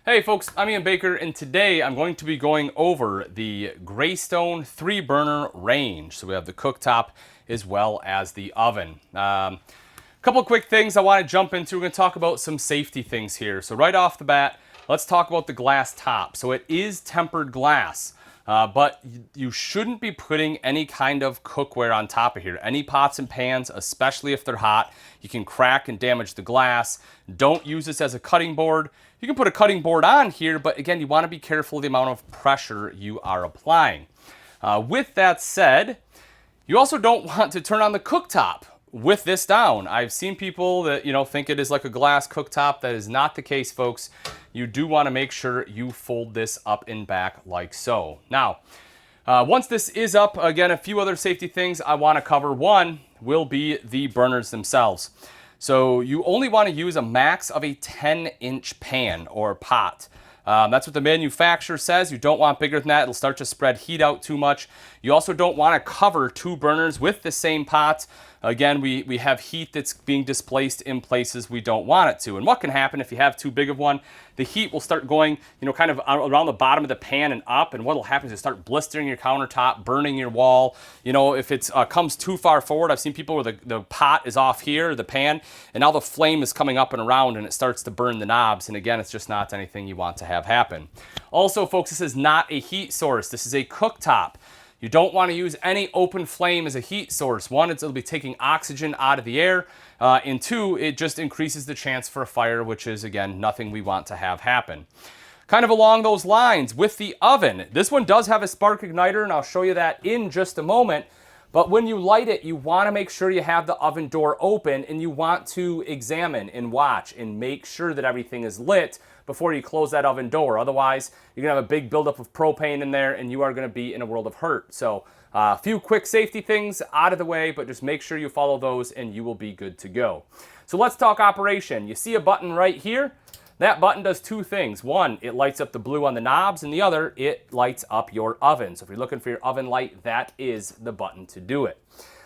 Hey folks, I'm Ian Baker, and today I'm going to be going over the Greystone 3-burner range. So we have the cooktop as well as the oven. A couple quick things I want to jump into. We're going to talk about some safety things here. So right off the bat, let's talk about the glass top. So it is tempered glass. But you shouldn't be putting any kind of cookware on top of here. Any pots and pans, especially if they're hot, you can crack and damage the glass. Don't use this as a cutting board. You can put a cutting board on here, but again, you want to be careful of the amount of pressure you are applying. With that said, you also don't want to turn on the cooktop with this down. I've seen people that, think it is like a glass cooktop. That is not the case, folks. You do want to make sure you fold this up and back like so. Now, once this is up, again, a few other safety things I want to cover. One will be the burners themselves. So you only want to use a max of a 10-inch pan or pot. That's what the manufacturer says. You don't want bigger than that. It'll start to spread heat out too much. You also don't want to cover two burners with the same pot. Again, we have heat that's being displaced in places we don't want it to. And what can happen if you have too big of one? The heat will start going, kind of around the bottom of the pan and up. And what will happen is you start blistering your countertop, burning your wall. If it comes too far forward, I've seen people where the pot is off here, the pan, and now the flame is coming up and around and it starts to burn the knobs. And again, it's just not anything you want to have happen. Also, folks, this is not a heat source. This is a cooktop. You don't want to use any open flame as a heat source. One, it'll be taking oxygen out of the air. And two, it just increases the chance for a fire, which is, again, nothing we want to have happen. Kind of along those lines, with the oven, this one does have a spark igniter, and I'll show you that in just a moment. But when you light it, you want to make sure you have the oven door open, and you want to examine and watch and make sure that everything is lit before you close that oven door. Otherwise, you're going to have a big buildup of propane in there, and you are going to be in a world of hurt. So a few quick safety things out of the way, but just make sure you follow those, and you will be good to go. So let's talk operation. You see a button right here? That button does two things. One, it lights up the blue on the knobs, and the other, it lights up your oven. So if you're looking for your oven light, that is the button to do it.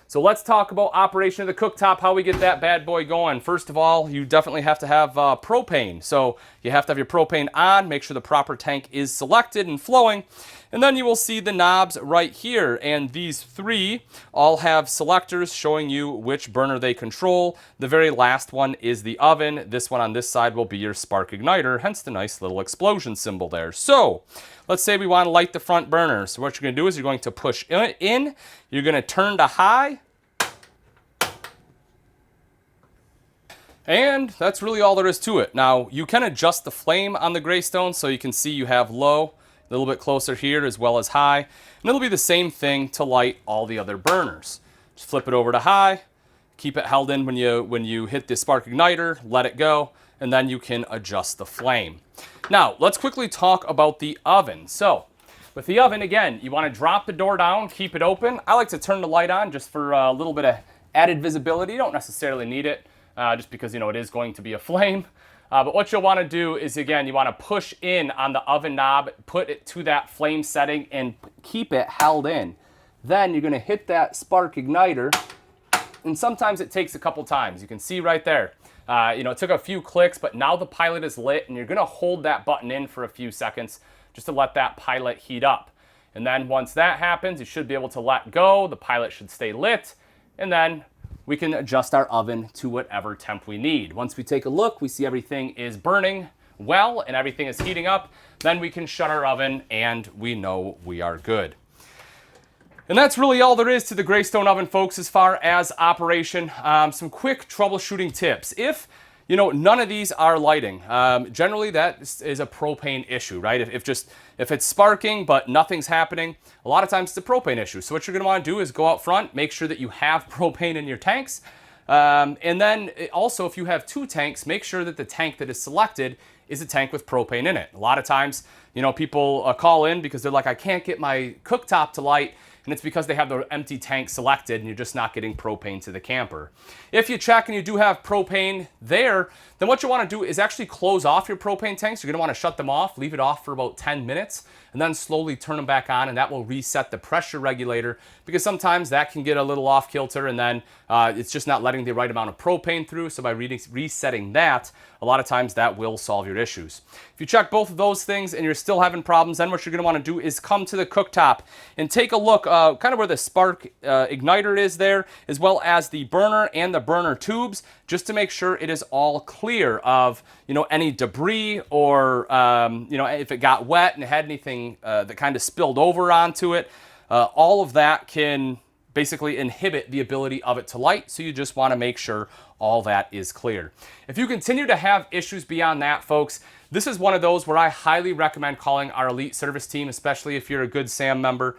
So let's talk about operation of the cooktop, how we get that bad boy going. First of all, you definitely have to have propane. So you have to have your propane on, make sure the proper tank is selected and flowing. And then you will see the knobs right here. And these three all have selectors showing you which burner they control. The very last one is the oven. This one on this side will be your spark igniter, hence the nice little explosion symbol there. So let's say we want to light the front burner. So what you're going to do is you're going to push in, you're going to turn to high, and that's really all there is to it. Now, you can adjust the flame on the Greystone, so you can see you have low, a little bit closer here, as well as high. And it'll be the same thing to light all the other burners. Just flip it over to high, keep it held in when you hit the spark igniter, let it go, and then you can adjust the flame. Now, let's quickly talk about the oven. So, with the oven, again, you want to drop the door down, keep it open. I like to turn the light on just for a little bit of added visibility. You don't necessarily need it, just because, it is going to be a flame. But what you'll want to do is, again, you want to push in on the oven knob, put it to that flame setting, and keep it held in. Then you're going to hit that spark igniter, and sometimes it takes a couple times. You can see right there. It took a few clicks, but now the pilot is lit, and you're going to hold that button in for a few seconds just to let that pilot heat up. And then once that happens, you should be able to let go. The pilot should stay lit, and then we can adjust our oven to whatever temp we need. Once we take a look, we see everything is burning well and everything is heating up. Then we can shut our oven and we know we are good. And that's really all there is to the Greystone oven, folks, as far as operation. Some quick troubleshooting tips. If none of these are lighting, generally that is a propane issue, right? If it's sparking but nothing's happening, a lot of times it's a propane issue. So what you're going to want to do is go out front, make sure that you have propane in your tanks. And then also, if you have two tanks, make sure that the tank that is selected is a tank with propane in it. A lot of times, people call in because they're like, I can't get my cooktop to light. And it's because they have the empty tank selected and you're just not getting propane to the camper. If you check and you do have propane there, then what you want to do is actually close off your propane tanks. You're going to want to shut them off, leave it off for about 10 minutes, and then slowly turn them back on, and that will reset the pressure regulator, because sometimes that can get a little off kilter, and then it's just not letting the right amount of propane through. So by resetting that, a lot of times that will solve your issues. If you check both of those things and you're still having problems, then what you're going to want to do is come to the cooktop and take a look kind of where the spark igniter is there, as well as the burner and the burner tubes, just to make sure it is all clear of, you know, any debris or, you know, if it got wet and had anything that kind of spilled over onto it. All of that can basically inhibit the ability of it to light, so you just want to make sure all that is clear. If you continue to have issues beyond that, folks, this is one of those where I highly recommend calling our elite service team, especially if you're a Good Sam member,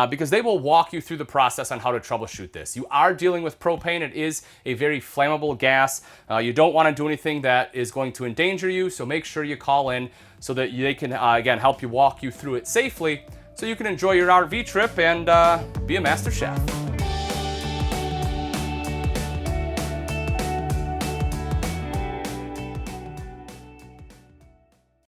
because they will walk you through the process on how to troubleshoot this. You are dealing with propane. It is a very flammable gas. You don't want to do anything that is going to endanger you, so make sure you call in so that they can, again, help you walk you through it safely, so you can enjoy your RV trip and be a master chef.